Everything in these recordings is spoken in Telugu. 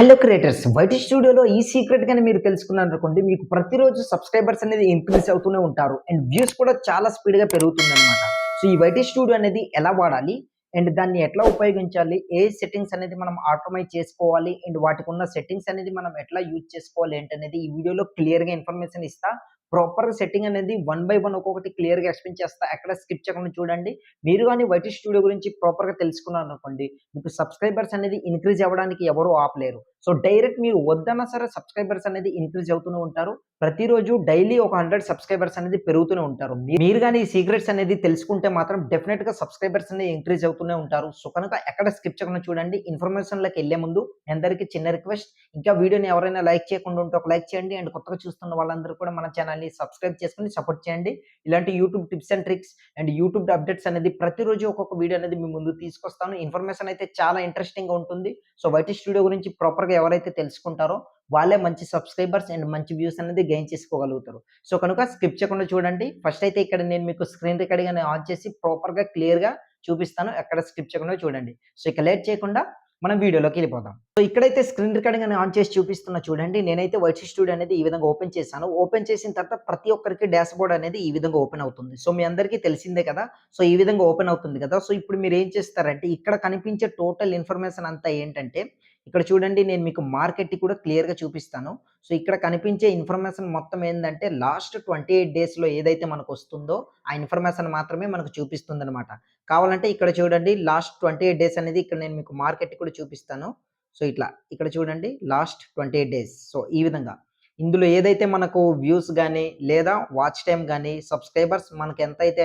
హలో క్రియేటర్స్ వైటీ స్టూడియోలో ఈ సీక్రెట్ గాని మీరు తెలుసుకున్నారనుకోండి మీకు ప్రతిరోజు సబ్స్క్రైబర్స్ అనేది ఇంక్రీజ్ అవుతూనే ఉంటారు అండ్ వ్యూస్ కూడా చాలా స్పీడ్గా పెరుగుతుందన్నమాట. సో ఈ వైటీ స్టూడియో అనేది ఎలా వాడాలి అండ్ దాన్ని ఎట్లా ఉపయోగించాలి, ఏ సెట్టింగ్స్ అనేది మనం ఆటోమేట్ చేసుకోవాలి అండ్ వాటికి ఉన్న సెట్టింగ్స్ అనేది మనం ఎట్లా యూజ్ చేసుకోవాలి ఏంటనేది ఈ వీడియోలో క్లియర్గా ఇన్ఫర్మేషన్ ఇస్తా. ప్రాపర్ సెట్టింగ్ అనేది వన్ బై వన్ ఒక్కొక్కటి క్లియర్గా ఎక్స్ప్లెయిన్ చేస్తా. ఎక్కడ స్కిప్ చేయకుండా చూడండి. మీరు కానీ వైటీ స్టూడియో గురించి ప్రాపర్గా తెలుసుకున్నారనుకోండి మీకు సబ్స్క్రైబర్స్ అనేది ఇంక్రీజ్ అవ్వడానికి ఎవరు ఆపలేరు. సో డైరెక్ట్ మీరు వద్దన్నా సరే సబ్స్క్రైబర్స్ అనేది ఇంక్రీజ్ అవుతూనే ఉంటారు. ప్రతిరోజు డైలీ ఒక 100 సబ్స్క్రైబర్స్ అనేది పెరుగుతూనే ఉంటారు. మీరు గాని ఈ సీక్రెట్స్ అనేది తెలుసుకుంటే మాత్రం డెఫినిట్‌గా సబ్స్క్రైబర్స్ అనేది ఇంక్రీజ్ అవుతూనే ఉంటారు. సో కనుక ఎక్కడ స్కిప్ చేయకుండా చూడండి. ఇన్ఫర్మేషన్‌లోకి ఎళ్ళే ముందు మీ అందరికీ చిన్న రిక్వెస్ట్. ఇంకా వీడియోని ఎవరైనా లైక్ చేయకుండా ఉంటే ఒక లైక్ చేయండి. అండ్ కొత్తగా చూస్తున్న వాళ్ళందరూ కూడా మన ఛానెల్‌ని సబ్స్క్రైబ్ చేసుకొని సపోర్ట్ చేయండి. ఇలాంటి YouTube tips and tricks and YouTube updates అనేది ప్రతిరోజు ఒక్కొక్క వీడియో అనేది మీ ముందుకు తీసుకొస్తాను. ఇన్ఫర్మేషన్ అయితే చాలా ఇంట్రెస్టింగ్‌గా ఉంటుంది. సో వైటీ స్టూడియో గురించి ప్రాపర్‌గా ఎవరైతే తెలుసుకుంటారో వాళ్ళే మంచి సబ్స్క్రైబర్స్ అండ్ మంచి వ్యూస్ అనేది గెయిన్ చేసుకోగలుగుతారు. సో కనుక స్కిప్ చేయకుండా చూడండి. ఫస్ట్ అయితే ఇక్కడ నేను మీకు స్క్రీన్ రికార్డింగ్ అనేది ఆన్ చేసి ప్రాపర్‌గా క్లియర్‌గా చూపిస్తాను. ఎక్కడ స్కిప్ చేయకుండా చూడండి. సో ఇక లేట్ చేయకుండా మనం వీడియోలోకి వెళ్ళిపోదాం. సో ఇక్కడైతే స్క్రీన్ రికార్డింగ్ అని ఆన్ చేసి చూపిస్తున్నా చూడండి. నేనైతే వైటీ స్టూడియో అనేది ఈ విధంగా ఓపెన్ చేశాను. ఓపెన్ చేసిన తర్వాత ప్రతి ఒక్కరికి డాష్‌బోర్డ్ అనేది ఈ విధంగా ఓపెన్ అవుతుంది. సో మీ అందరికీ తెలిసిందే కదా! సో ఈ విధంగా ఓపెన్ అవుతుంది కదా! సో ఇప్పుడు మీరు ఏం చేస్తారంటే ఇక్కడ కనిపించే టోటల్ ఇన్ఫర్మేషన్ అంతా ఏంటంటే ఇక్కడ చూడండి నేను మీకు మార్కెట్ కూడా క్లియర్‌గా చూపిస్తాను. సో ఇక్కడ కనిపించే ఇన్ఫర్మేషన్ మొత్తం ఏందంటే లాస్ట్ 28 డేస్‌లో ఏదైతే మనకొస్తుందో ఆ ఇన్ఫర్మేషన్ మాత్రమే మనకు చూపిస్తుందనమాట. కావాలంటే ఇక్కడ చూడండి లాస్ట్ 28 డేస్ అనేది ఇక్కడ నేను మీకు మార్కెట్ కూడా చూపిస్తాను. సో ఇట్లా ఇక్కడ చూడండి లాస్ట్ 28 డేస్. సో ఈ విధంగా. ఇందులో ఏదైతే మనకు వ్యూస్ గాని, లేదా వాచ్ టైమ్ గాని, సబ్‌స్క్రైబర్స్ మనకు ఎంతైతే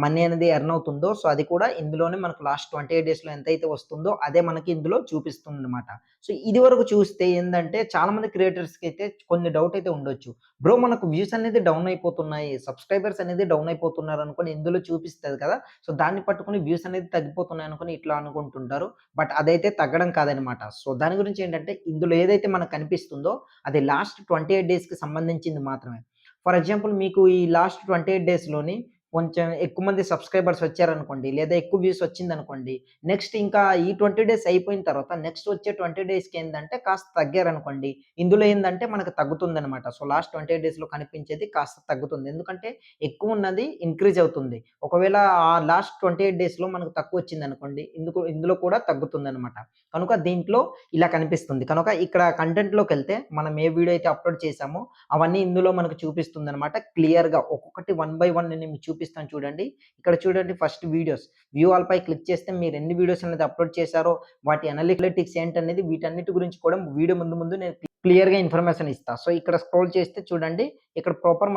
మనీ అనేది ఎర్న్ అవుతుందో సో అది కూడా ఇందులోనే మనకు లాస్ట్ 28 డేస్‌లో ఎంతైతే వస్తుందో అదే మనకి ఇందులో చూపిస్తుందనమాట. సో ఇది వరకు చూస్తే ఏందంటే చాలామంది క్రియేటర్స్‌కి అయితే కొన్ని డౌట్ అయితే ఉండొచ్చు. బ్రో మనకు వ్యూస్ అనేది డౌన్ అయిపోతున్నాయి. సబ్స్క్రైబర్స్ అనేది డౌన్ అయిపోతున్నారు అనుకోని ఇందులో చూపిస్తది కదా! సో దాన్ని పట్టుకొని వ్యూస్ అనేది తగ్గిపోతున్నాయి అనుకోని ఇట్లా అనుకుంటుంటారు. బట్ అదైతే తగ్గడం కాదనమాట. సో దాని గురించి ఏంటంటే ఇందులో ఏదైతే మనకు కనిపిస్తుందో అది లాస్ట్ 28 డేస్‌కి సంబంధించింది మాత్రమే. ఫర్ ఎగ్జాంపుల్ మీకు ఈ లాస్ట్ 28 డేస్‌లోని కొంచెం ఎక్కువ మంది సబ్స్క్రైబర్స్ వచ్చారనుకోండి, లేదా ఎక్కువ వ్యూస్ వచ్చిందనుకోండి, నెక్స్ట్ ఇంకా ఈ 20 డేస్ అయిపోయిన తర్వాత నెక్స్ట్ వచ్చే 20 డేస్‌కి ఏందంటే కాస్త తగ్గారనుకోండి, ఇందులో ఏందంటే మనకు తగ్గుతుందనమాట. సో లాస్ట్ 28 డేస్‌లో కనిపించేది కాస్త తగ్గుతుంది. ఎందుకంటే ఎక్కువున్నది ఇంక్రీజ్ అవుతుంది. ఒకవేళ ఆ లాస్ట్ 28 డేస్‌లో మనకు తక్కువొచ్చిందనుకోండి, ఇందులో కూడా తగ్గుతుందనమాట. కనుక దీంట్లో ఇలా కనిపిస్తుంది. కనుక ఇక్కడ కంటెంట్‌లోకెళ్తే మనం ఏ వీడియో అయితే అప్‌లోడ్ చేశామో అవన్నీ ఇందులో మనకు చూపిస్తుందనమాట. క్లియర్‌గా ఒక్కొక్కటి వన్ బై వన్ నేను మీకు చూపిస్తాను చూడండి. ఇక్కడ చూడండి ఫస్ట్ వీడియోస్. వ్యూ ఆల్ పై క్లిక్ చేస్తే మీరు ఎన్ని వీడియోస్ అనేది అప్‌లోడ్ చేశారో, వాటి అనలిటిక్స్ ఏంటనేది వీటన్నిటి గురించి కూడా వీడియో ముందు ముందు నేను క్లియర్‌గా ఇన్ఫర్మేషన్ ఇస్తా. సో ఇక్కడ స్క్రోల్ చేస్తే చూడండి ఇక్కడ ప్రాపర్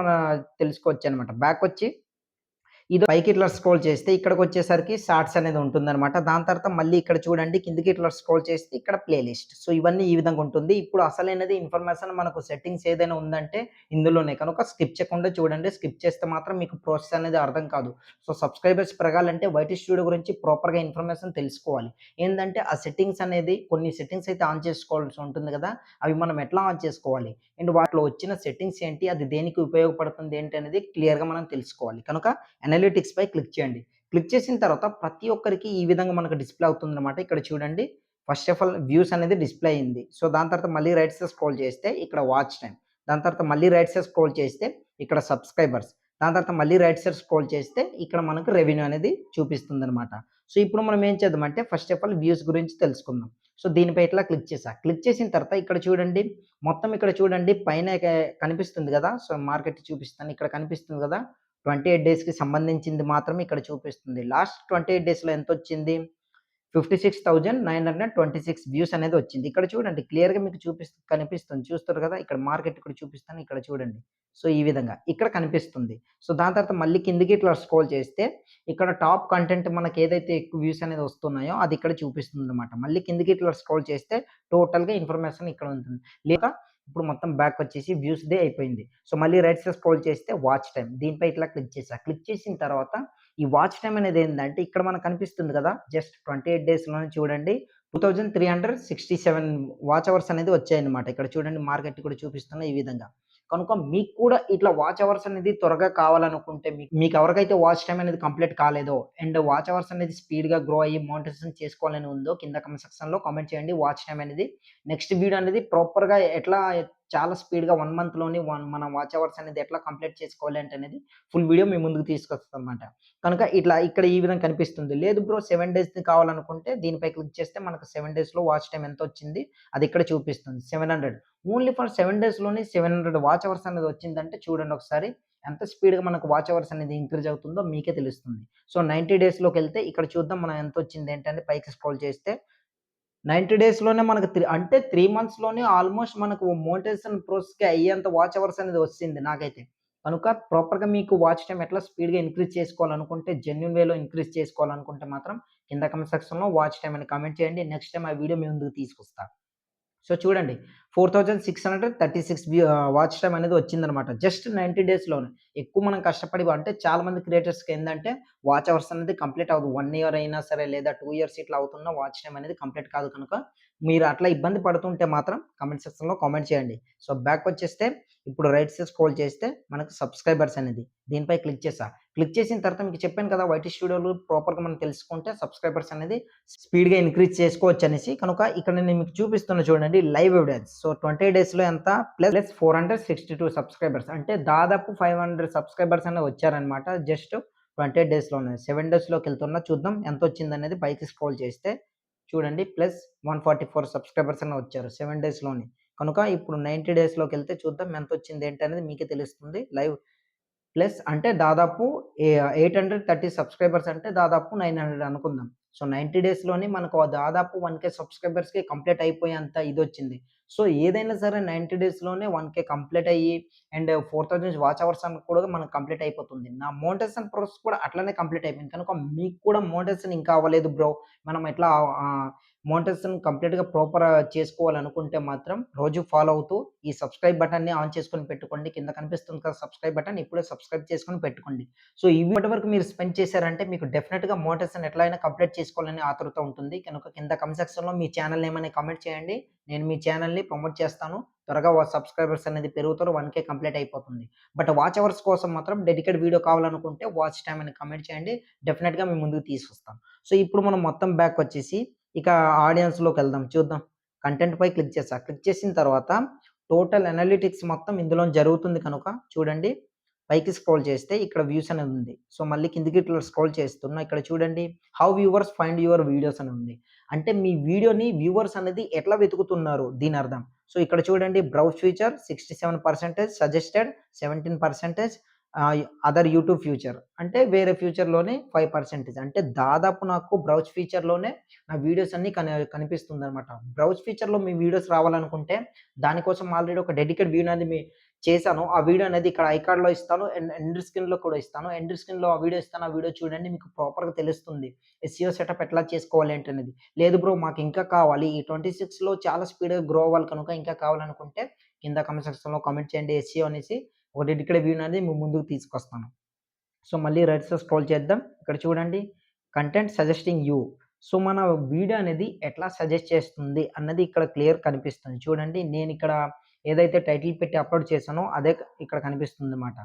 తెలుసుకోవచ్చనమాట. బ్యాకొచ్చి ఇది పైకి ఇట్లా స్క్రోల్ చేస్తే ఇక్కడికొచ్చేసరికి షార్ట్స్ అనేది ఉంటుందనమాట. దాని తర్వాత మళ్ళీ ఇక్కడ చూడండి కిందకి ఇట్లా స్క్రోల్ చేస్తే ఇక్కడ ప్లే లిస్ట్. సో ఇవన్నీ ఈ విధంగా ఉంటుంది. ఇప్పుడు అసలైనది ఇన్ఫర్మేషన్ మనకు సెట్టింగ్స్ ఏదైనా ఉందంటే ఇందులోనే. కనుక స్కిప్ చేయకుండా చూడండి. స్కిప్ చేస్తే మాత్రం మీకు ప్రాసెస్ అనేది అర్థం కాదు. సో సబ్స్క్రైబర్స్ పెరగాలంటే వైటీ స్టూడియో గురించి ప్రాపర్‌గా ఇన్ఫర్మేషన్ తెలుసుకోవాలి. ఏందంటే ఆ సెట్టింగ్స్ అనేది కొన్ని సెట్టింగ్స్ అయితే ఆన్ చేసుకోవాల్సి ఉంటుంది కదా! అవి మనం ఎట్లా ఆన్ చేసుకోవాలి? అండ్ వాటిలో వచ్చిన సెట్టింగ్స్ ఏంటి? అది దేనికి ఉపయోగపడుతుంది ఏంటి అనేది క్లియర్‌గా మనం తెలుసుకోవాలి. కనుక అనలిటిక్స్ పై క్లిక్ చేయండి. క్లిక్ చేసిన తర్వాత ప్రతి ఒక్కరికి ఈ విధంగా మనకు డిస్‌ప్లే అవుతుందన్నమాట. ఇక్కడ చూడండి ఫస్ట్ ఆఫ్ ఆల్ వ్యూస్ అనేది డిస్‌ప్లే అయింది. సో దాని తర్వాత మళ్ళీ రైట్ సైడ్ స్క్రోల్ చేస్తే ఇక్కడ వాచ్ టైమ్. దాని తర్వాత మళ్ళీ రైట్ సైడ్ స్క్రోల్ చేస్తే ఇక్కడ సబ్స్క్రైబర్స్. దాని తర్వాత మళ్ళీ రైట్ సైడ్ స్క్రోల్ చేస్తే ఇక్కడ మనకు రెవెన్యూ అనేది చూపిస్తుందన్నమాట. సో ఇప్పుడు మనం ఏం చేద్దామంటే ఫస్ట్ ఆఫ్ ఆల్ వ్యూస్ గురించి తెలుసుకుందాం. సో దీనిపై ఇట్లా క్లిక్ చేశా. క్లిక్ చేసిన తర్వాత ఇక్కడ చూడండి మొత్తం ఇక్కడ చూడండి పైన కనిపిస్తుంది గదా! సో మార్కెట్ చూపిస్తాను. ఇక్కడ కనిపిస్తుంది గదా! 28 డేస్‌కి సంబంధించింది మాత్రమే ఇక్కడ చూపిస్తుంది. లాస్ట్ 28 డేస్‌లో ఎంతొచ్చింది? 56,926 వ్యూస్ అనేది వచ్చింది. ఇక్కడ చూడండి క్లియర్‌గా మీకు కనిపిస్తుంది. చూస్తారు కదా! ఇక్కడ మార్కెట్ కూడా చూపిస్తాను. ఇక్కడ చూడండి. సో, ఈ విధంగా ఇక్కడ కనిపిస్తుంది. సో, దాని తర్వాత మళ్ళీ కిందకి ఇట్లా స్క్రోల్ చేస్తే ఇక్కడ టాప్ కంటెంట్ మనకేదైతే ఎక్కువ వ్యూస్ అనేది వస్తున్నాయో అది ఇక్కడ చూపిస్తుందన్నమాట. మళ్ళీ కిందకి ఇట్లా స్క్రోల్ చేస్తే టోటల్‌గా ఇన్ఫర్మేషన్ ఇక్కడ ఉంటుంది. లేక ఇప్పుడు మొత్తం బ్యాక్ వచ్చేసి వ్యూస్‌దే అయిపోయింది. సో, మళ్ళీ రైట్ సైడ్ స్క్రోల్ చేస్తే వాచ్ టైమ్. దీనిపై ఇట్లా క్లిక్ చేశా. క్లిక్ చేసిన తర్వాత ఈ వాచ్ టైమ్ అనేది ఏందంటే ఇక్కడ మనకు కనిపిస్తుంది కదా! జస్ట్ 28 డేస్‌లోనే చూడండి 2367 వాచ్ అవర్స్ అనేది వచ్చాయన్నమాట. ఇక్కడ చూడండి మార్కెట్ కూడా చూపిస్తున్నా ఈ విధంగా. కనుక మీకు కూడా ఇట్లా వాచ్ అవర్స్ అనేది త్వరగా కావాలనుకుంటే మీకు ఎవరికైతే వాచ్ టైమ్ అనేది కంప్లీట్ కాలేదో అండ్ వాచ్ అవర్స్ అనేది స్పీడ్‌గా గ్రో అయ్యి మోనిటైజేషన్ చేసుకోవాలని ఉందో కింద కామెంట్ సెక్షన్‌లో కామెంట్ చేయండి వాచ్ టైమ్ అనేది. నెక్స్ట్ వీడియో అనేది ప్రాపర్‌గా ఎట్లా చాలా స్పీడ్‌గా 1 మంత్‌లోనే మన వాచ్ అవర్స్ అనేది ఎట్లా కంప్లీట్ చేసుకోవాలి అంటే అనేది ఫుల్ వీడియో మీ ముందుకు తీసుకొస్తానన్నమాట. కనుక ఇట్లా ఇక్కడ ఈ విధంగా కనిపిస్తుంది. లేదు బ్రో 7 డేస్‌ది కావాలనుకుంటే దీనిపై క్లిక్ చేస్తే మనకు 7 డేస్‌లో వాచ్ టైమ్ ఎంతొచ్చింది అది ఇక్కడ చూపిస్తుంది 700. ఓన్లీ ఫర్ 7 డేస్‌లోనే 700 వాచ్ అవర్స్ అనేది వచ్చిందంటే చూడండి ఒకసారి ఎంత స్పీడ్‌గా మనకు వాచ్ అవర్స్ అనేది ఇంక్రీజ్ అవుతుందో మీకే తెలుస్తుంది. సో 90 డేస్‌లోకెళ్తే ఇక్కడ చూద్దాం మనం ఎంతొచ్చింది ఏంటని పైకి స్క్రోల్ చేస్తే 90 డేస్‌లోనే మనకు అంటే 3 మంత్స్‌లోనే ఆల్‌మోస్ట్ మనకు మోనిటైజేషన్ ప్రోసెస్‌కి అయ్యేంత వాచ్ అవర్స్ అనేది వచ్చింది నాకైతే. కనుక ప్రాపర్‌గా మీకు వాచ్ టైమ్ ఎట్లా స్పీడ్‌గా ఇంక్రీజ్ చేసుకోవాలనుకుంటే, జెన్యూన్ వేలో ఇంక్రీజ్ చేసుకోవాలనుకుంటే మాత్రం కింద కామెంట్ సెక్షన్‌లో వాచ్ టైమ్ అని కామెంట్ చేయండి. నెక్స్ట్ టైమ్ ఆ వీడియో మీ ముందుకు తీసుకొస్తా. సో చూడండి 4636 వాచ్ టైమ్ అనేది వచ్చిందనమాట. జస్ట్ 90 డేస్‌లోనే. ఎక్కువ మనం కష్టపడి అంటే చాలా మంది క్రియేటర్స్‌కి ఏందంటే వాచ్ అవర్స్ అనేది కంప్లీట్ అవ్వదు. 1 ఇయర్ అయినా సరే లేదా 2 ఇయర్స్ ఇట్లా అవుతున్న వాచ్ టైమ్ అనేది కంప్లీట్ కాదు కనుక మీరు అట్లా ఇబ్బంది పడుతుంటే మాత్రం కామెంట్ సెక్షన్‌లో కామెంట్ చేయండి. సో బ్యాక్‌కొచ్చేస్తే ఇప్పుడు రైట్ సైడ్ స్క్రోల్ చేస్తే మనకు సబ్స్క్రైబర్స్ అనేది దీనిపై క్లిక్ చేశా. క్లిక్ చేసిన తర్వాత మీకు చెప్పాను కదా! వైటీ స్టూడియోలో ప్రాపర్‌గా మనం తెలుసుకుంటే సబ్స్క్రైబర్స్ అనేది స్పీడ్‌గా ఇంక్రీజ్ చేసుకోవచ్చనేసి. కనుక ఇక్కడ నేను మీకు చూపిస్తున్నా చూడండి లైవ్ ఎవిడెన్స్. సో 20 డేస్‌లో ఎంత ప్లస్ 462 సబ్స్క్రైబర్స్ అంటే దాదాపు 500 సబ్స్క్రైబర్స్ అనేవి వచ్చారనమాట. జస్ట్ 20 డేస్‌లోనే. 7 డేస్‌లోకెళ్తున్నా చూద్దాం ఎంతొచ్చిందనేది పైకి స్క్రోల్ చేస్తే చూడండి ప్లస్ 144 సబ్స్క్రైబర్స్ అనేవి వచ్చారు 7 డేస్‌లోనే. కనుక ఇప్పుడు 90 డేస్‌లోకెళ్తే చూద్దాం ఎంతొచ్చింది ఏంటనేది మీకే తెలుస్తుంది. లైవ్ ప్లస్ అంటే దాదాపు 830 సబ్స్క్రైబర్స్ అంటే దాదాపు 900 అనుకుందాం. సో 90 డేస్‌లోనే మనకు దాదాపు 1,000 సబ్స్క్రైబర్స్‌కి కంప్లీట్ అయిపోయేంత ఇదొచ్చింది. సో ఏదైనా సరే 90 డేస్‌లోనే 1,000 కంప్లీట్ అయ్యి అండ్ 4,000 వాచ్ అవర్స్ అని కూడా మనకు కంప్లీట్ అయిపోతుంది. నా మోనిటైజేషన్ ప్రాసెస్ కూడా అట్లనే కంప్లీట్ అయిపోయింది. కనుక మీకు కూడా మోనిటైజేషన్ ఇంకా అవ్వలేదు బ్రో. మనం ఎట్లా మోనిటైజేషన్ కంప్లీట్‌గా ప్రాపర్ చేసుకోవాలనుకుంటే మాత్రం రోజు ఫాలో అవుతూ ఈ సబ్స్క్రైబ్ బటన్‌ని ఆన్ చేసుకొని పెట్టుకోండి. కింద కనిపిస్తుంది కదా సబ్స్క్రైబ్ బటన్ ఇప్పుడే సబ్స్క్రైబ్ చేసుకొని పెట్టుకోండి. సో ఇప్పటి వరకు మీరు స్పెండ్ చేశారంటే మీకు డెఫినిట్‌గా మోటివేషన్ ఎట్లా అయినా కంప్లీట్ చేసుకోవాలని ఆతృత ఉంటుంది. కనుక కింద కామెంట్ సెక్షన్‌లో మీ ఛానెల్ నేమ్ అని కామెంట్ చేయండి. నేను మీ ఛానెల్‌ని ప్రమోట్ చేస్తాను. త్వరగా సబ్స్క్రైబర్స్ అనేది పెరుగుతారు. 1,000 కంప్లీట్ అయిపోతుంది. బట్ వాచ్ అవర్స్ కోసం మాత్రం డెడికేటెడ్ వీడియో కావాలనుకుంటే వాచ్ టైమ్ అని కామెంట్ చేయండి. డెఫినిట్‌గా మీ ముందుకు తీసుకొస్తాను. సో ఇప్పుడు మనం మొత్తం బ్యాక్ వచ్చేసి ఇక ఆడియన్స్‌లోకెళ్దాం చూద్దాం. కంటెంట్ పై క్లిక్ చేశా. క్లిక్ చేసిన తర్వాత టోటల్ అనలిటిక్స్ మొత్తం ఇందులో జరుగుతుంది కనుక చూడండి పైకి స్క్రోల్ చేస్తే ఇక్కడ వ్యూస్ అనేది ఉంది. సో మళ్ళీ కిందకి ఇట్లా స్క్రోల్ చేస్తున్నా ఇక్కడ చూడండి how viewers find your videos అని ఉంది. అంటే మీ వీడియోని వ్యూవర్స్ అనేది ఎట్లా వెతుకుతున్నారు దీని అర్థం. సో ఇక్కడ చూడండి browse feature 67% suggested 17% other YouTube future అంటే వేరే ఫ్యూచర్‌లోనే 5% అంటే దాదాపు నాకు బ్రౌజ్ ఫీచర్‌లోనే నా వీడియోస్ అన్నీ కనిపిస్తుందనమాట. బ్రౌజ్ ఫీచర్‌లో మీ వీడియోస్ రావాలనుకుంటే దానికోసం ఆల్రెడీ ఒక డెడికేటెడ్ వీడియో అనేది చేశాను. ఆ వీడియో అనేది ఇక్కడ ఐకార్డ్‌లో ఇస్తాను. అండ్ ఎండ్ స్క్రీన్‌లో కూడా ఇస్తాను. ఎండ్ స్క్రీన్‌లో ఆ వీడియో ఇస్తాను. ఆ వీడియో చూడండి మీకు ప్రాపర్‌గా తెలుస్తుంది. ఎస్‌ఈఓ సెటప్ ఎట్లా చేసుకోవాలి ఏంటనేది. లేదు బ్రో మాకు ఇంకా కావాలి. ఈ 26లో చాలా స్పీడ్‌గా గ్రో అవ్వాలి కనుక ఇంకా కావాలనుకుంటే కింద కామెంట్ సెక్షన్‌లో కామెంట్ చేయండి ఎస్‌ఈఓ అనేసి. ఒక డెడికేటెడ్ వీడియో అనేది మీ ముందుకు తీసుకొస్తాను. సో మళ్ళీ రైట్ సైడ్ స్క్రోల్ చేద్దాం. ఇక్కడ చూడండి కంటెంట్ సజెస్టింగ్ యూ. సో మన వీడియో అనేది ఎట్లా సజెస్ట్ చేస్తుంది అన్నది ఇక్కడ క్లియర్ కనిపిస్తుంది. చూడండి నేనిక్కడ ఏదైతే టైటిల్ పెట్టి అప్‌లోడ్ చేశానో అదే ఇక్కడ కనిపిస్తుందన్నమాట.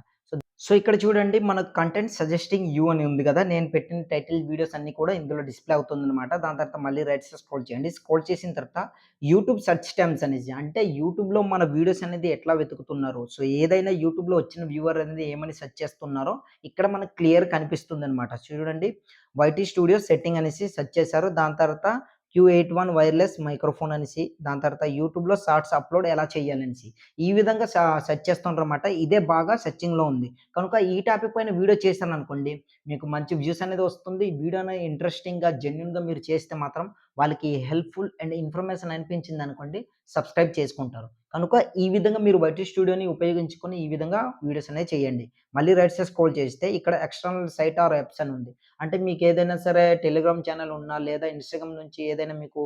సో ఇక్కడ చూడండి మనకు కంటెంట్ సజెస్టింగ్ యూ అని ఉంది కదా! నేను పెట్టిన టైటిల్ వీడియోస్ అన్నీ కూడా ఇందులో డిస్‌ప్లే అవుతుందన్నమాట. దాని తర్వాత మళ్ళీ రైట్ సైడ్ స్క్రోల్ చేయండి. స్క్రోల్ చేసిన తర్వాత యూట్యూబ్ సెర్చ్ టర్మ్స్ అనేసి అంటే యూట్యూబ్‌లో మన వీడియోస్ అనేది ఎట్లా వెతుకుతున్నారు. సో ఏదైనా యూట్యూబ్‌లో వచ్చిన వ్యూవర్ అనేది ఏమని సెర్చ్ చేస్తున్నారో ఇక్కడ మనకు క్లియర్ కనిపిస్తుందన్నమాట. చూడండి వైటీ స్టూడియో సెట్టింగ్ అనేసి సెర్చ్ చేశారు. దాని తర్వాత Q81 వైర్‌లెస్ మైక్రోఫోన్ అనేసి, దాని తర్వాత యూట్యూబ్‌లో షార్ట్స్ అప్‌లోడ్ ఎలా చేయాలనేసి. ఈ విధంగా సెర్చ్ చేస్తుండ్రన్నమాట. ఇదే బాగా సెర్చింగ్‌లో ఉంది. కనుక ఈ టాపిక్ పైన వీడియో చేశాననుకోండి, మీకు మంచి వ్యూస్ అనేది వస్తుంది. వీడియో అనేది ఇంట్రెస్టింగ్‌గా, జెన్యూన్‌గా మీరు చేస్తే మాత్రం వాళ్ళకి హెల్ప్‌ఫుల్ అండ్ ఇన్ఫర్మేషన్ అనిపించిందనుకోండి, సబ్స్క్రైబ్ చేసుకుంటారు. కనుక ఈ విధంగా మీరు వైటీ స్టూడియోని ఉపయోగించుకొని ఈ విధంగా వీడియోస్ అనేవి చేయండి. మళ్ళీ రైట్ సైడ్ స్క్రోల్ చేస్తే ఇక్కడ ఎక్స్టర్నల్ సైట్ ఆర్ యాప్స్ అని ఉంది. అంటే మీకు ఏదైనా సరే టెలిగ్రామ్ ఛానెల్ ఉన్నా లేదా ఇన్‌స్టాగ్రామ్ నుంచి ఏదైనా మీకు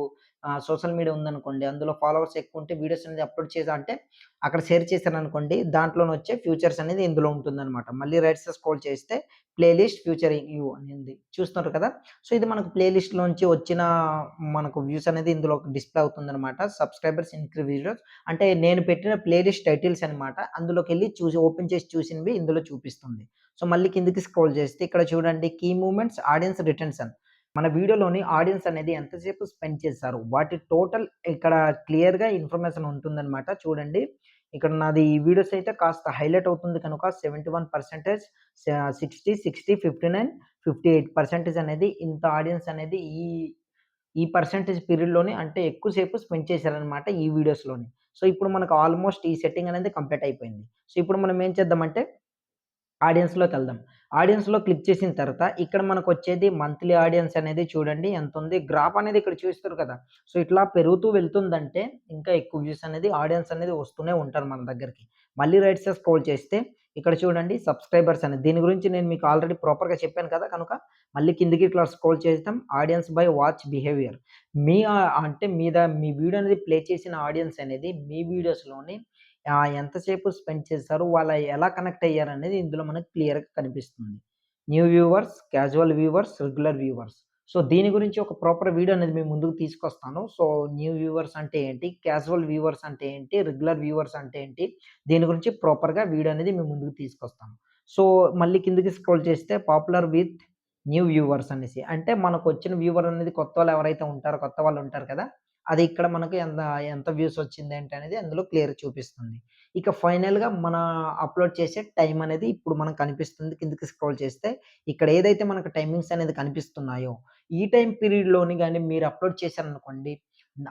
సోషల్ మీడియా ఉందనుకోండి. అందులో ఫాలోవర్స్ ఎక్కువ ఉంటే వీడియోస్ అనేది అప్‌లోడ్ చేసా అంటే అక్కడ షేర్ చేశారనుకోండి దాంట్లోనొచ్చే ఫ్యూచర్స్ అనేది ఇందులో ఉంటుందన్నమాట. మళ్ళీ రైట్ సైడ్ స్క్రోల్ చేస్తే ప్లేలిస్ట్ ఫ్యూచరింగ్ యూ అని ఉంది. చూస్తున్నారు కదా! సో ఇది మనకు ప్లేలిస్ట్‌లోంచి వచ్చిన మనకు వ్యూస్ అనేది ఇందులో డిస్‌ప్లే అవుతుందన్నమాట. సబ్స్క్రైబర్స్ ఇంక్రీజ్ వీడియోస్ అంటే నేను పెట్టిన ప్లేలిస్ట్ టైటిల్స్ అనమాట. అందులోకెళ్ళి ఓపెన్ చేసి చూసినవి ఇందులో చూపిస్తుంది. సో, మళ్ళీ కిందకి స్క్రోల్ చేస్తే ఇక్కడ చూడండి కీ మూవ్‌మెంట్స్, ఆడియన్స్ రిటెన్షన్. మన వీడియోలోని ఆడియన్స్ అనేది ఎంతసేపు స్పెండ్ చేశారు. వాటి టోటల్ ఇక్కడ క్లియర్‌గా ఇన్ఫర్మేషన్ ఉంటుందనమాట. చూడండి. ఇక్కడ నాది ఈ వీడియోస్ అయితే కాస్త హైలైట్ అవుతుంది కనుక 71% 60, 60, 59, 58% అనేది ఇంత ఆడియన్స్ అనేది ఈ పర్సెంటేజ్ పీరియడ్‌లోనే అంటే ఎక్కువ సేపు స్పెండ్ చేశారనమాట ఈ వీడియోస్‌లోని. సో, ఇప్పుడు మనకు ఆల్‌మోస్ట్ ఈ సెట్టింగ్ అనేది కంప్లీట్ అయిపోయింది. సో, ఇప్పుడు మనం ఏం చేద్దామంటే ఆడియన్స్‌లోకెళ్దాం. ఆడియన్స్‌లో క్లిక్ చేసిన తర్వాత ఇక్కడ మనకొచ్చేది మంత్లీ ఆడియన్స్ అనేది చూడండి ఎంతుంది. గ్రాఫ్ అనేది ఇక్కడ చూస్తారు కదా! సో, ఇట్లా పెరుగుతూ వెళ్తుందంటే ఇంకా ఎక్కువ వ్యూస్ అనేది ఆడియన్స్ అనేది వస్తూనే ఉంటారు మన దగ్గరికి. మళ్ళీ రైట్ సైడ్ స్క్రోల్ చేస్తే ఇక్కడ చూడండి సబ్‌స్క్రైబర్స్ అని. దీని గురించి నేను మీకు ఆల్రెడీ ప్రాపర్‌గా చెప్పాను కదా! కనుక మళ్ళీ కిందకి ఇట్లా స్క్రోల్ చేద్దాం. Audience by watch behaviour. అంటే మీ వీడియో అనేది ప్లే చేసిన ఆడియన్స్ అనేది మీ వీడియోస్‌లోని ఎంతసేపు స్పెండ్ చేశారు, వాళ్ళు ఎలా కనెక్ట్ అయ్యారనేది ఇందులో మనకు క్లియర్‌గా కనిపిస్తుంది. New viewers, casual viewers, regular viewers. So, దీని గురించి ఒక ప్రాపర్ వీడియో అనేది మీ ముందుకు తీసుకొస్తాను. సో, న్యూ వ్యూవర్స్ అంటే ఏంటి? క్యాజువల్ వ్యూవర్స్ అంటే ఏంటి? రెగ్యులర్ వ్యూవర్స్ అంటే ఏంటి? దీని గురించి ప్రాపర్‌గా వీడియో అనేది మీ ముందుకు తీసుకొస్తాను. సో, మళ్ళీ కిందకి స్క్రోల్ చేస్తే పాపులర్ విత్ న్యూ వ్యూవర్స్ అనేసి. అంటే మనకొచ్చిన వ్యూవర్ అనేది కొత్తోళ్ళు ఎవరైతే ఉంటారో కొత్త వాళ్ళు ఉంటారు కదా! అది ఇక్కడ మనకు ఎంత వ్యూస్ వచ్చింది ఏంటి అనేది అందులో క్లియర్‌గా చూపిస్తుంది. ఇక ఫైనల్‌గా మన అప్‌లోడ్ చేసే టైం అనేది ఇప్పుడు మనకు కనిపిస్తుంది. కిందకి స్క్రోల్ చేస్తే ఇక్కడ ఏదైతే మనకు టైమింగ్స్ అనేది కనిపిస్తున్నాయో, ఈ టైమ్ పీరియడ్‌లోని గాని మీరు అప్‌లోడ్ చేశారనుకోండి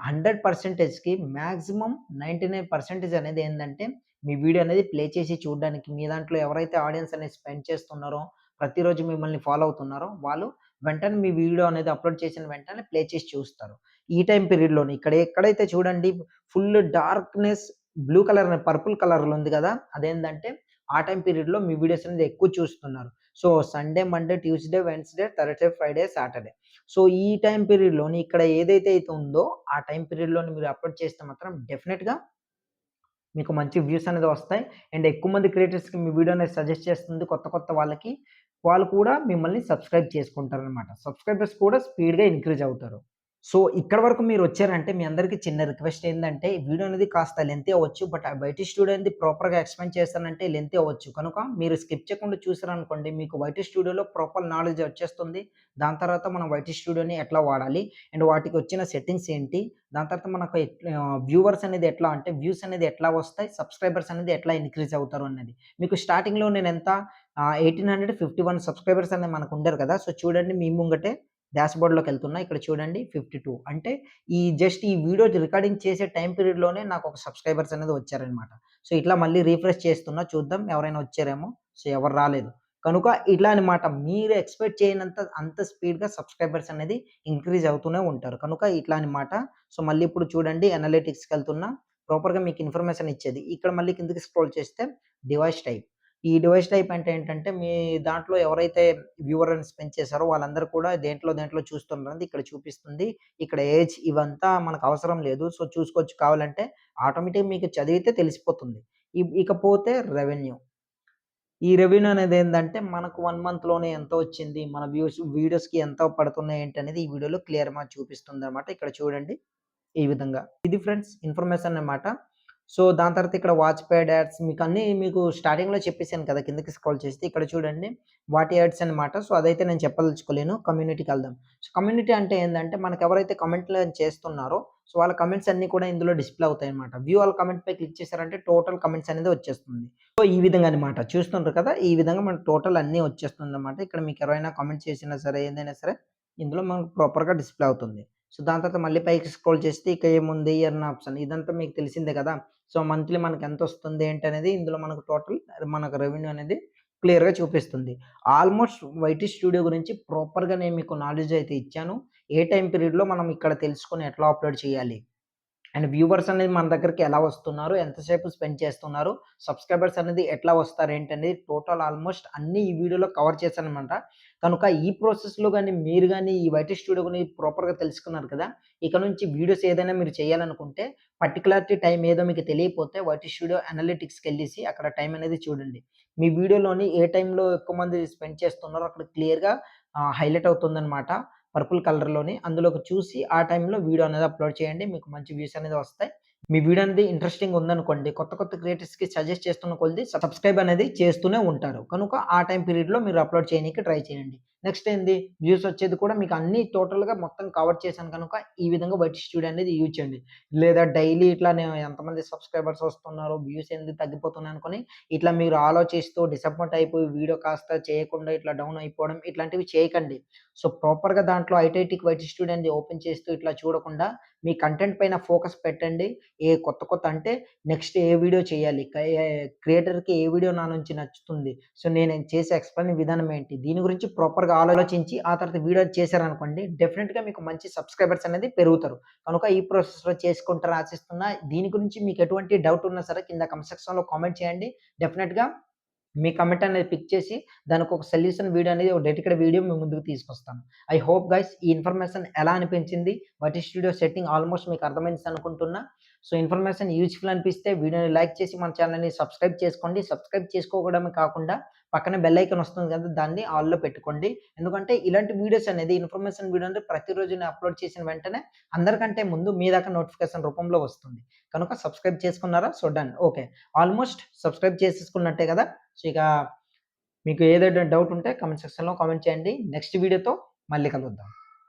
100%కి మాక్సిమం 99% అనేది ఏందంటే మీ వీడియో అనేది ప్లే చేసి చూడడానికి మీ దాంట్లో ఎవరైతే ఆడియన్స్ అనేది స్పెండ్ చేస్తున్నారో, ప్రతిరోజు మిమ్మల్ని ఫాలో అవుతున్నారో వాళ్ళు వెంటనే మీ వీడియో అనేది అప్‌లోడ్ చేసిన వెంటనే ప్లే చేసి చూస్తారు. ఈ టైమ్ పీరియడ్‌లోని ఎక్కడైతే చూడండి full darkness blue colour purple కలర్‌లో ఉంది గదా! అదేందంటే ఆ టైమ్ పీరియడ్‌లో మీ వీడియోస్ అనేది ఎక్కువ చూస్తున్నారు. So, Sunday, Monday, Tuesday, Wednesday, Thursday, Friday, Saturday. So, ఈ టైమ్ పీరియడ్‌లోని ఇక్కడ ఏదైతే అయితే ఉందో ఆ టైమ్ పీరియడ్‌లోని మీరు అప్‌లోడ్ చేస్తే మాత్రం డెఫినెట్‌గా మీకు మంచి వ్యూస్ అనేది వస్తాయి. అండ్ ఎక్కువ మంది క్రియేటర్స్‌కి మీ వీడియో అనేది సజెస్ట్ చేస్తుంది కొత్త కొత్త వాళ్ళకి. వాళ్ళు కూడా మిమ్మల్ని సబ్‌స్క్రైబ్ చేసుకుంటారనమాట. సబ్‌స్క్రైబర్స్ కూడా స్పీడ్‌గా ఇంక్రీజ్ అవుతారు. సో, ఇక్కడి వరకు మీరొచ్చారంటే మీ అందరికి చిన్న రిక్వెస్ట్ ఏందంటే, ఈ వీడియో అనేది కాస్త లెంతీ అవ్వచ్చు. బట్ ఆ వైటీ స్టూడియో అనేది ప్రాపర్‌గా ఎక్స్‌ప్లెయిన్ చేశానంటే లెంతీ అవ్వచ్చు. కనుక మీరు స్కిప్ చేయకుండా చూసారనుకోండి, మీకు వైటీ స్టూడియోలో ప్రాపర్ నాలెడ్జ్ వచ్చేస్తుంది. దాని తర్వాత మనం వైటీ స్టూడియోని ఎట్లా వాడాలి? అండ్ వాటికి వచ్చిన సెట్టింగ్స్ ఏంటి? దాని తర్వాత మనకు వ్యూవర్స్ అనేది ఎట్లా అంటే వ్యూస్ అనేది ఎట్లా వస్తాయి? సబ్‌స్క్రైబర్స్ అనేది ఎట్లా ఇంక్రీజ్ అవుతారు అన్నది. మీకు స్టార్టింగ్‌లో నేనెంత 1851 సబ్‌స్క్రైబర్స్ అనేది మనకుండారు కదా! సో, చూడండి మీ ముంగటే డాష్‌బోర్డ్‌లోకెళ్తున్నా. ఇక్కడ చూడండి 52 అంటే ఈ వీడియో రికార్డింగ్ చేసే టైమ్ పీరియడ్‌లోనే నాకొక సబ్‌స్క్రైబర్స్ అనేది వచ్చారనమాట. సో, ఇట్లా మళ్ళీ రిఫ్రెష్ చేస్తున్నా చూద్దాం ఎవరైనా వచ్చారేమో. సో, ఎవరు రాలేదు. కనుక ఇట్లా అనమాట మీరు ఎక్స్‌పెక్ట్ చేయనంత అంత స్పీడ్‌గా సబ్‌స్క్రైబర్స్ అనేది ఇంక్రీజ్ అవుతూనే ఉంటారు. కనుక ఇట్లా అనమాట. సో, మళ్ళీ ఇప్పుడు చూడండి అనలిటిక్స్‌కెళ్తున్నా. ప్రాపర్‌గా మీకు ఇన్ఫర్మేషన్ ఇచ్చేది. ఇక్కడ మళ్ళీ కిందకి స్క్రోల్ చేస్తే డివైస్ టైప్. ఈ డివైస్ టైప్ అంటే ఏంటంటే, మీ దాంట్లో ఎవరైతే వ్యూవర్ అని స్పెండ్ చేశారో వాళ్ళందరూ కూడా దేంట్లో చూస్తున్నారనేది ఇక్కడ చూపిస్తుంది. ఇక్కడ ఏజ్ ఇవంతా మనకు అవసరం లేదు. సో, చూసుకోవచ్చు కావాలంటే. ఆటోమేటిక్‌గా మీకు చదివితే తెలిసిపోతుంది. ఇకపోతే రెవెన్యూ. ఈ రెవెన్యూ అనేదేందంటే, మనకు 1 మంత్‌లోనే ఎంత వచ్చింది, మన వీడియోస్‌కి ఎంత పడుతున్నాయి ఏంటనేది ఈ వీడియోలో క్లియర్‌గా చూపిస్తుందనమాట. ఇక్కడ చూడండి. ఈ విధంగా. ఇది ఫ్రెండ్స్ ఇన్ఫర్మేషన్ అన్నమాట. సో, దాని తర్వాత ఇక్కడ వాచ్ పేడ్ యాడ్స్ మీకు స్టార్టింగ్‌లో చెప్పేసాను కదా! కిందకి స్క్రోల్ చేస్తే ఇక్కడ చూడండి వాటి యాడ్స్ అన్నమాట. సో, అదైతే నేను చెప్పదలుచుకోలేను. కమ్యూనిటీకెళ్దాం. సో, కమ్యూనిటీ అంటే ఏందంటే మనకెవరైతే కామెంట్‌లు చేస్తున్నారో సో, వాళ్ళ కామెంట్స్ అన్నీ కూడా ఇందులో డిస్‌ప్లే అవుతాయన్నమాట. వ్యూ ఆల్ కామెంట్‌పై క్లిక్ చేశారంటే టోటల్ కామెంట్స్ అనేది వచ్చేస్తుంది. సో, ఈ విధంగా అన్నమాట. చూస్తుండ్రు కదా! ఈ విధంగా మనకు టోటల్ అన్నీ వచ్చేస్తుందన్నమాట. ఇక్కడ మీకు ఎవరైనా కామెంట్ చేసినా సరే, ఏదైనా సరే ఇందులో మనకు ప్రాపర్‌గా డిస్‌ప్లే అవుతుంది. సో, దాని తర్వాత మళ్ళీ పైకి స్క్రోల్ చేస్తే ఇక ఏముంది ఎర్న్ ఆప్షన్ ఇదంతా మీకు తెలిసిందే కదా! సో, మంత్లీ మనకెంతొస్తుంది ఏంటనేది ఇందులో మనకు టోటల్ మనకు రెవెన్యూ అనేది క్లియర్‌గా చూపిస్తుంది. ఆల్‌మోస్ట్ వైటీ స్టూడియో గురించి ప్రాపర్‌గా నేను మీకు నాలెడ్జ్ అయితే ఇచ్చాను. ఏ టైమ్ పీరియడ్‌లో మనం ఇక్కడ తెలుసుకొని ఎట్లా అప్‌లోడ్ చేయాలి. అండ్ వ్యూవర్స్ అనేది మన దగ్గరికి ఎలా వస్తున్నారు? ఎంతసేపు స్పెండ్ చేస్తున్నారు? సబ్‌స్క్రైబర్స్ అనేది ఎట్లా వస్తారు? ఏంటనేది టోటల్ ఆల్‌మోస్ట్ అన్నీ ఈ వీడియోలో కవర్ చేశాననమాట. కనుక ఈ ప్రాసెస్‌లో గాని మీరు గాని ఈ వైటీ స్టూడియో గురించి ప్రాపర్‌గా తెలుసుకున్నారు కదా! ఇక నుంచి వీడియోస్ ఏదైనా మీరు చేయాలనుకుంటే పర్టిక్యులారిటీ టైమ్ ఏదో మీకు తెలియకపోతే వైటీ స్టూడియో అనలిటిక్స్‌కెళ్ళేసి అక్కడ టైమ్ అనేది చూడండి. మీ వీడియోలోని ఏ టైమ్‌లో ఎక్కువ మంది స్పెండ్ చేస్తున్నారో అక్కడ క్లియర్‌గా హైలైట్ అవుతుందనమాట. పర్పుల్ కలర్‌లోని అందులోకి చూసి ఆ టైంలో వీడియో అనేది అప్‌లోడ్ చేయండి. మీకు మంచి వ్యూస్ అనేది వస్తాయి. మీ వీడియో అనేది ఇంట్రెస్టింగ్ ఉందనుకోండి, కొత్త కొత్త క్రియేటర్స్‌కి సజెస్ట్ చేస్తున్న కొద్దీ సబ్స్క్రైబ్ అనేది చేస్తూనే ఉంటారు. కనుక ఆ టైం పీరియడ్‌లో మీరు అప్‌లోడ్ చేయనీకి ట్రై చేయండి. నెక్స్ట్ ఏంది, వ్యూస్ వచ్చేది కూడా మీకు అన్నీ టోటల్‌గా మొత్తం కవర్ చేశాను కనుక ఈ విధంగా వైటీ స్టూడియో అనేది యూజ్ చేయండి. లేదా డైలీ ఇట్లా నేను ఎంతమంది సబ్స్క్రైబర్స్ వస్తున్నారు, వ్యూస్ ఎందుకు తగ్గిపోతున్నాయి అనుకోని ఇట్లా మీరు ఆలోచిస్తూ డిసప్పాయింట్ అయిపోయి వీడియో కాస్త చేయకుండా ఇట్లా డౌన్ అయిపోవడం ఇట్లాంటివి చేయకండి. సో, ప్రాపర్‌గా దాంట్లో ఐటీఐటీకి వైటీ స్టూడియో అనేది ఓపెన్ చేస్తూ ఇట్లా చూడకుండా మీ కంటెంట్ పైన ఫోకస్ పెట్టండి. కొత్త కొత్త అంటే నెక్స్ట్ ఏ వీడియో చేయాలి? క్రియేటర్‌కి ఏ వీడియో నా నుంచి నచ్చుతుంది? సో, నేను చేసే ఎక్స్‌ప్లెయిన్ విధానం ఏంటి? దీని గురించి ప్రాపర్‌గా ఆలోచించి ఆ తర్వాత వీడియో చేశారనుకోండి, డెఫినిట్‌గా మీకు మంచి సబ్స్క్రైబర్స్ అనేది పెరుగుతారు. కనుక ఈ ప్రాసెస్‌లో చేసుకుంటారని ఆశిస్తున్నా. దీని గురించి మీకు ఎటువంటి డౌట్ ఉన్నా సరే కింద కామెంట్ సెక్షన్‌లో కామెంట్ చేయండి. డెఫినిట్‌గా మీ కమెంట్ అనేది పిక్ చేసి దానికొక సొల్యూషన్ వీడియో అనేది ఒక డెడికేటెడ్ వీడియో మీ ముందుకు తీసుకొస్తాను. ఐ హోప్ గైస్ ఈ ఇన్ఫర్మేషన్ ఎలా అనిపించింది? వైటీ స్టూడియో సెట్టింగ్ ఆల్మోస్ట్ మీకు అర్థమైంది అనుకుంటున్నా. సో, ఇన్ఫర్మేషన్ యూజ్‌ఫుల్ అనిపిస్తే వీడియోని లైక్ చేసి మన ఛానెల్‌ని సబ్స్క్రైబ్ చేసుకోండి. సబ్స్క్రైబ్ చేసుకోవడమే కాకుండా పక్కన బెల్ ఐకాన్ వస్తుంది కదా! దాన్ని ఆల్‌లో పెట్టుకోండి. ఎందుకంటే ఇలాంటి వీడియోస్ అనేది ఇన్ఫర్మేషన్ వీడియో అంటే ప్రతిరోజు నేను అప్‌లోడ్ చేసిన వెంటనే అందరికంటే ముందు మీ దాకా నోటిఫికేషన్ రూపంలో వస్తుంది. కనుక సబ్స్క్రైబ్ చేసుకున్నారా? So, done. Okay. Almost subscribe చేసేసుకున్నట్టే కదా! సో, ఇక మీకు ఏదైనా డౌట్ ఉంటే కామెంట్ సెక్షన్‌లో కామెంట్ చేయండి. నెక్స్ట్ వీడియోతో మళ్ళీ కలుద్దాం.